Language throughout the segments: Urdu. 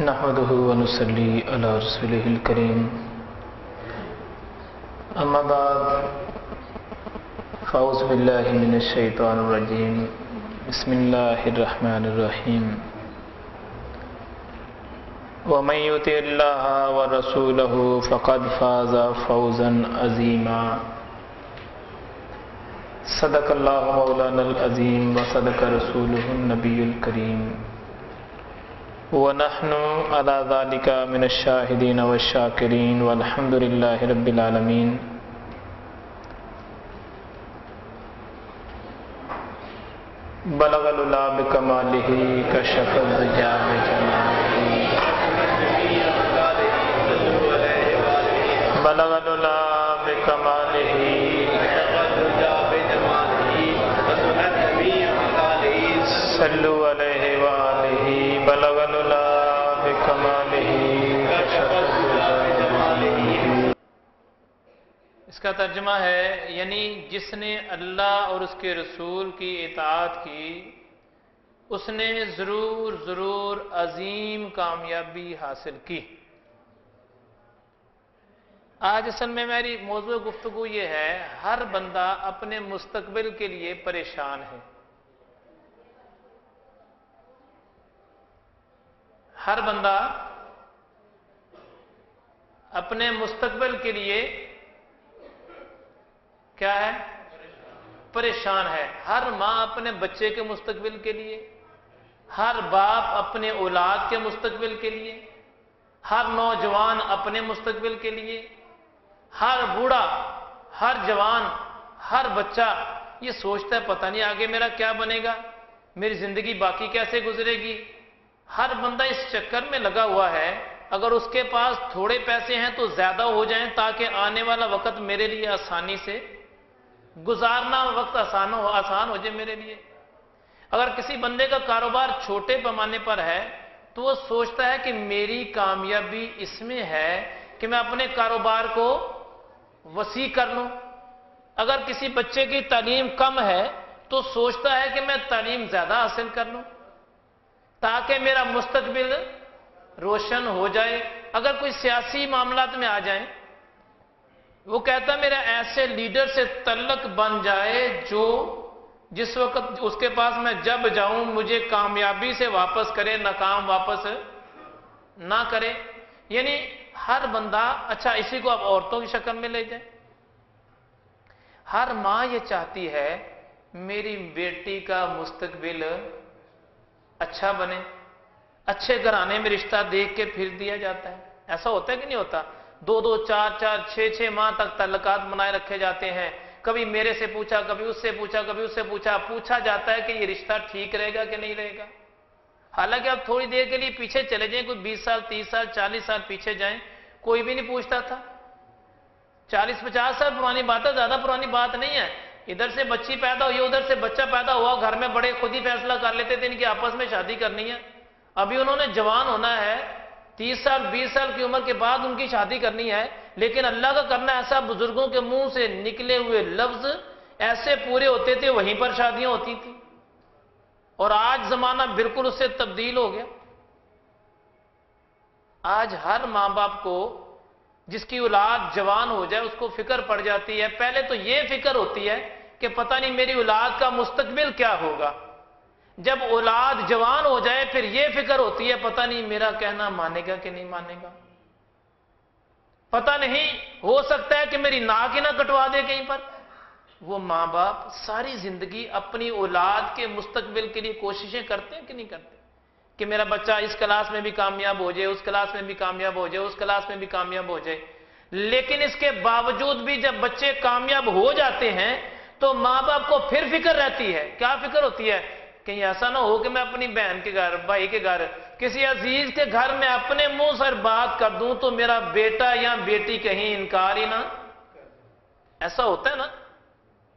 نحمده ونصلي على رسوله الكريم اما بعد فاعوذ بالله من الشيطان الرجيم بسم الله الرحمن الرحيم ومن يطع الله ورسوله فقد فاز فوزا عظيما صدق الله مولانا العظيم وصدق رسوله النبي الكريم ونحن على ذلك من الشاهدين والشاكرين والحمد لله رب العالمين. بلغ العلا بکمالہ کشف الدجى بجمالہ بلغ العلا بکمالہ صلو علیہ وآلہ بلغ العلا بکمالہ کشف الدجى بجمالہ. اس کا ترجمہ ہے یعنی جس نے اللہ اور اس کے رسول کی اطاعت کی اس نے ضرور عظیم کامیابی حاصل کی. آج اصل میں میری موضوع گفتگو یہ ہے، ہر بندہ اپنے مستقبل کے لیے پریشان ہے. ہر بندہ اپنے مستقبل کے لیے کیا ہے؟ پریشان ہے. ہر ماں اپنے بچے کے مستقبل کے لیے، ہر باپ اپنے اولاد کے مستقبل کے لیے، ہر نوجوان اپنے مستقبل کے لیے، ہر بوڑھا، ہر جوان، ہر بچہ یہ سوچتا ہے پتہ نہیں آگے میرا کیا بنے گا، میری زندگی باقی کیسے گزرے گی. ہر بندہ اس چکر میں لگا ہوا ہے اگر اس کے پاس تھوڑے پیسے ہیں تو زیادہ ہو جائیں تاکہ آنے والا وقت میرے لیے آسانی سے گزارنا، وقت آسان ہو جائے میرے لیے. اگر کسی بندے کا کاروبار چھوٹے پیمانے پر ہے تو وہ سوچتا ہے کہ میری کامیابی اس میں ہے کہ میں اپنے کاروبار کو وسیع کر لوں. اگر کسی بچے کی تعلیم کم ہے تو سوچتا ہے کہ میں تعلیم زیادہ حاصل کر لوں تاکہ میرا مستقبل روشن ہو جائے. اگر کوئی سیاسی معاملات میں آ جائیں وہ کہتا میرا ایسے لیڈر سے تعلق بن جائے جو جس وقت اس کے پاس میں جب جاؤں مجھے کامیابی سے واپس کرے، ناکام واپس نہ کرے. یعنی ہر بندہ، اچھا اسی کو آپ عورتوں کی شکل میں لے جائیں، ہر ماں یہ چاہتی ہے میری بیٹی کا مستقبل اچھا بنے. اچھے گھرانے میں رشتہ دیکھ کے پھر دیا جاتا ہے. ایسا ہوتا ہے کہ نہیں ہوتا؟ 2 4 6 ماہ تک تعلقات بنائے رکھے جاتے ہیں. کبھی میرے سے پوچھا، کبھی اس سے پوچھا، کبھی اس سے پوچھا جاتا ہے کہ یہ رشتہ ٹھیک رہے گا کہ نہیں رہے گا. حالانکہ آپ تھوڑی دیر کے لیے پیچھے چلے جائیں، کوئی 20 سال 30 سال 40 سال پیچھے جائیں، کوئی بھی نہیں پوچھتا تھا. 40 50 سال پرانی بات ہے، زیادہ پرانی بات نہیں ہے. ادھر سے بچی پیدا ہوئی، ادھر سے بچہ پیدا ہوا، گھر میں بڑے خود ہی فیصلہ کر لیتے تھے ان کی آپس میں شادی کرنی ہے. ابھی انہوں نے جوان ہونا ہے، 30 سال 20 سال کی عمر کے بعد ان کی شادی کرنی ہے. لیکن اللہ کا کرنا ایسا، بزرگوں کے منہ سے نکلے ہوئے لفظ ایسے پورے ہوتے تھے، وہیں پر شادیاں ہوتی تھیں. اور آج زمانہ بالکل اس سے تبدیل ہو گیا. آج ہر ماں باپ کو جس کی اولاد جوان ہو جائے اس کو فکر پڑ جاتی ہے. پہلے تو یہ فکر ہوتی ہے کہ پتہ نہیں میری اولاد کا مستقبل کیا ہوگا. جب اولاد جوان ہو جائے پھر یہ فکر ہوتی ہے پتہ نہیں میرا کہنا مانے گا کہ نہیں مانے گا. پتہ نہیں، ہو سکتا ہے کہ میری ناک ہی نہ کٹوا دے کہیں پر. وہ ماں باپ ساری زندگی اپنی اولاد کے مستقبل کے لیے کوششیں کرتے ہیں کہ نہیں کرتے کہ میرا بچہ اس کلاس میں بھی کامیاب ہو جائے، اس کلاس میں بھی کامیاب ہو جائے، اس کلاس میں بھی کامیاب ہو جائے. لیکن اس کے باوجود بھی جب بچے کامیاب ہو جاتے ہیں تو ماں باپ کو پھر فکر رہتی ہے. کیا فکر ہوتی ہے؟ کہیں ایسا نہ ہو کہ میں اپنی بہن کے گھر، بھائی کے گھر، کسی عزیز کے گھر میں اپنے منہ سے بات کر دوں تو میرا بیٹا یا بیٹی کہیں انکار ہی نہ. ایسا ہوتا ہے نا.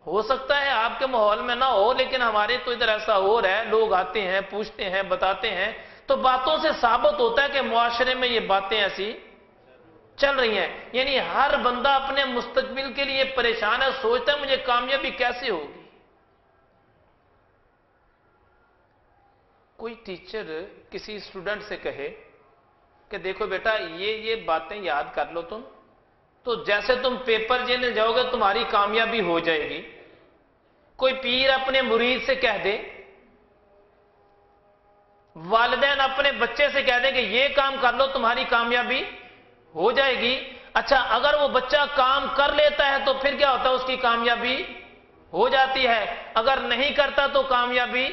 ہو سکتا ہے آپ کے ماحول میں نہ ہو لیکن ہمارے تو ادھر ایسا ہو رہا ہے. لوگ آتے ہیں، پوچھتے ہیں، بتاتے ہیں تو باتوں سے ثابت ہوتا ہے کہ معاشرے میں یہ باتیں ایسی چل رہی ہیں. یعنی ہر بندہ اپنے مستقبل کے لیے پریشان ہے، سوچتا ہے مجھے کامیابی کیسے ہوگی. کوئی ٹیچر کسی اسٹوڈنٹ سے کہے کہ دیکھو بیٹا یہ باتیں یاد کر لو تم، تو جیسے تم پیپر دینے جاؤ گے تمہاری کامیابی ہو جائے گی۔ کوئی پیر اپنے مرید سے کہہ دے، والدین اپنے بچے سے کہہ دیں کہ یہ کام کر لو تمہاری کامیابی ہو جائے گی۔ اچھا اگر وہ بچہ کام کر لیتا ہے تو پھر کیا ہوتا ہے؟ اس کی کامیابی ہو جاتی ہے، اگر نہیں کرتا تو کامیابی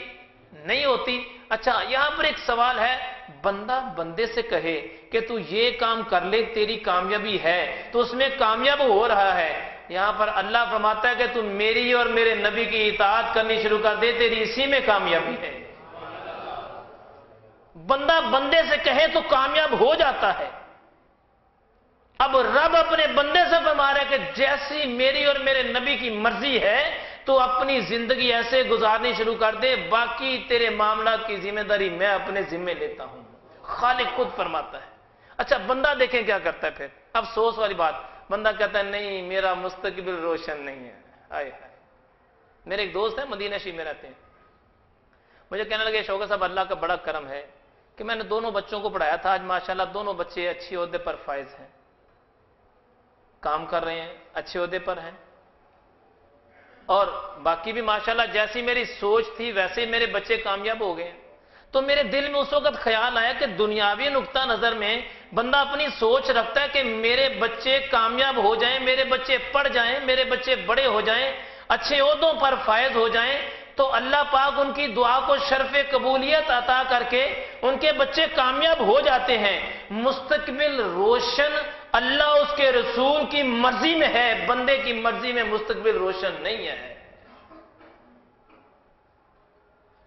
نہیں ہوتی۔ اچھا یہاں پر ایک سوال ہے، بندہ بندے سے کہے کہ تو یہ کام کر لے تیری کامیابی ہے، تو اس میں کامیاب ہو رہا ہے۔ یہاں پر اللہ فرماتا ہے کہ تو میری اور میرے نبی کی اطاعت کرنی شروع کر دے، تیری اسی میں کامیابی ہے۔ بندہ بندے سے کہے تو کامیاب ہو جاتا ہے۔ اب رب اپنے بندے سے فرما رہا ہے کہ جیسی میری اور میرے نبی کی مرضی ہے تو اپنی زندگی ایسے گزارنی شروع کر دے، باقی تیرے معاملات کی ذمہ داری میں اپنے ذمے لیتا ہوں۔ خالق خود فرماتا ہے۔ اچھا بندہ دیکھیں کیا کرتا ہے پھر، افسوس والی بات، بندہ کہتا ہے نہیں میرا مستقبل روشن نہیں ہے۔ آئے ہائے، میرے ایک دوست ہیں مدینہ شریف میں رہتے ہیں، مجھے کہنے لگے شوکت صاحب اللہ کا بڑا کرم ہے کہ میں نے دونوں بچوں کو پڑھایا تھا، آج ماشاءاللہ دونوں بچے اچھی عہدے پر فائز ہیں، کام کر رہے ہیں، اچھے عہدے پر ہیں، اور باقی بھی ماشاءاللہ جیسی میری سوچ تھی ویسے ہی میرے بچے کامیاب ہو گئے ہیں۔ تو میرے دل میں اس وقت خیال آیا کہ دنیاوی نقطہ نظر میں بندہ اپنی سوچ رکھتا ہے کہ میرے بچے کامیاب ہو جائیں، میرے بچے پڑھ جائیں، میرے بچے بڑے ہو جائیں، اچھے عہدوں پر فائز ہو جائیں، تو اللہ پاک ان کی دعا کو شرف قبولیت عطا کر کے ان کے بچے کامیاب ہو جاتے ہیں۔ مستقبل روشن اللہ اس کے رسول کی مرضی میں ہے، بندے کی مرضی میں مستقبل روشن نہیں ہے۔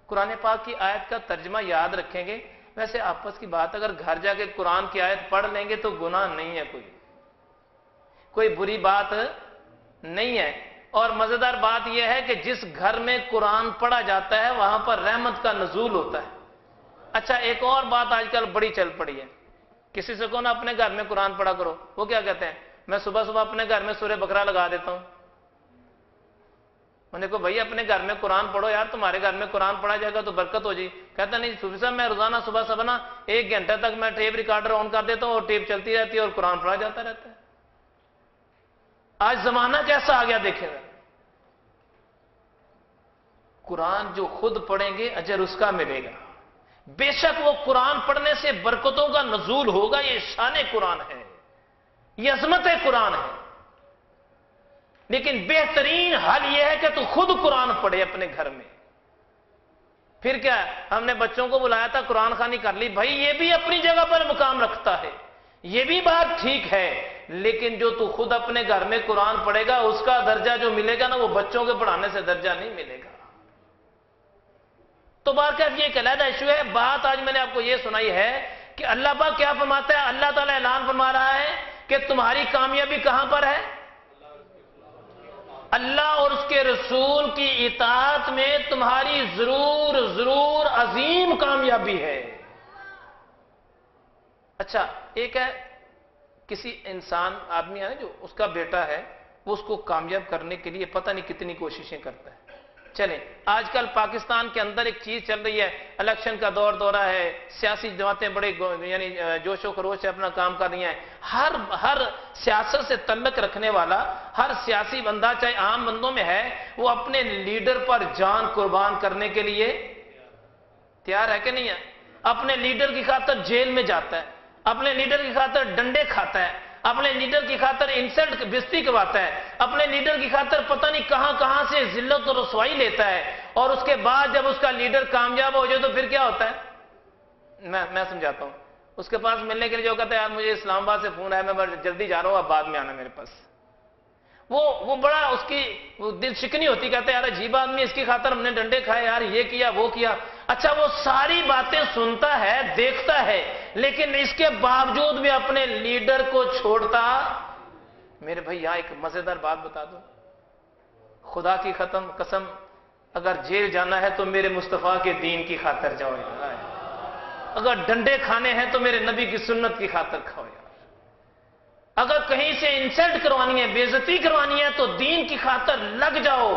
قرآن پاک کی آیت کا ترجمہ یاد رکھیں گے، ویسے آپس کی بات اگر گھر جا کے قرآن کی آیت پڑھ لیں گے تو گناہ نہیں ہے، کوئی بری بات نہیں ہے۔ اور مزیدار بات یہ ہے کہ جس گھر میں قرآن پڑھا جاتا ہے وہاں پر رحمت کا نزول ہوتا ہے۔ اچھا ایک اور بات آج کل بڑی چل پڑی ہے، کسی سے کہو اپنے گھر میں قرآن پڑھا کرو، وہ کیا کہتے ہیں؟ میں صبح صبح اپنے گھر میں سورہ بقرہ لگا دیتا ہوں۔ انہیں کو بھائی اپنے گھر میں قرآن پڑھو یار، تمہارے گھر میں قرآن پڑھا جائے گا تو برکت ہو جائے۔ کہتا نہیں صوفی صاحب میں روزانہ صبح صبح نا 1 گھنٹہ تک میں ٹیپ ریکارڈر آن کر دیتا ہوں اور ٹیپ چلتی رہتی ہے اور قرآن پڑھا جاتا رہتا ہے۔ آج زمانہ کیسا آ گیا دیکھیں گا۔ قرآن جو خود پڑھیں گے اجر اس کا ملے گا، بے شک وہ قرآن پڑھنے سے برکتوں کا نزول ہوگا، یہ شان قرآن ہے، یہ عظمت قرآن ہے۔ لیکن بہترین حل یہ ہے کہ تو خود قرآن پڑھے اپنے گھر میں۔ پھر کیا ہے، ہم نے بچوں کو بلایا تھا قرآن خوانی کر لی، بھائی یہ بھی اپنی جگہ پر مقام رکھتا ہے، یہ بھی بات ٹھیک ہے، لیکن جو تو خود اپنے گھر میں قرآن پڑھے گا اس کا درجہ جو ملے گا نا وہ بچوں کے پڑھانے سے درجہ نہیں ملے گا۔ تو بہرکیف یہ ایک علیحدہ ایشو ہے۔ بات آج میں نے آپ کو یہ سنائی ہے کہ اللہ پاک کیا فرماتا ہے، اللہ تعالیٰ اعلان فرما رہا ہے کہ تمہاری کامیابی کہاں پر ہے؟ اللہ اور اس کے رسول کی اطاعت میں تمہاری ضرور عظیم کامیابی ہے۔ اچھا ایک ہے کسی انسان آدمی ہے نا جو اس کا بیٹا ہے، وہ اس کو کامیاب کرنے کے لیے پتہ نہیں کتنی کوششیں کرتا ہے۔ چلیں آج کل پاکستان کے اندر ایک چیز چل رہی ہے، الیکشن کا دورہ ہے، سیاسی جماعتیں بڑے یعنی جوش و خروش سے اپنا کام کر رہی ہیں۔ ہر سیاست سے تعلق رکھنے والا ہر سیاسی بندہ چاہے عام بندوں میں ہے، وہ اپنے لیڈر پر جان قربان کرنے کے لیے تیار ہے کہ نہیں ہے؟ اپنے لیڈر کی خاطر جیل میں جاتا ہے، اپنے لیڈر کی خاطر ڈنڈے کھاتا ہے، اپنے لیڈر کی خاطر انسلٹ بےزتی کرواتا ہے، اپنے لیڈر کی خاطر پتہ نہیں کہاں سے ذلت اور رسوائی لیتا ہے، اور اس کے بعد جب اس کا لیڈر کامیاب ہو جائے تو پھر کیا ہوتا ہے؟ میں سمجھاتا ہوں۔ اس کے پاس ملنے کے لیے جو کہتا ہے یار مجھے اسلام آباد سے فون ہے، میں جلدی جا رہا ہوں، اب بعد میں آنا میرے پاس۔ وہ بڑا اس کی دل شکنی ہوتی، کہتا ہے یار عجیب آدمی، اس کی خاطر ہم نے ڈنڈے کھائے، یار یہ کیا وہ کیا۔ اچھا وہ ساری باتیں سنتا ہے دیکھتا ہے، لیکن اس کے باوجود بھی اپنے لیڈر کو چھوڑتا۔ میرے بھائی یہاں ایک مزیدار بات بتا دو، خدا کی قسم اگر جیل جانا ہے تو میرے مصطفیٰ کے دین کی خاطر جاؤ یار، اگر ڈنڈے کھانے ہیں تو میرے نبی کی سنت کی خاطر کھاؤ یار، اگر کہیں سے انسلٹ کروانی ہے، بے عزتی کروانی ہے تو دین کی خاطر لگ جاؤ۔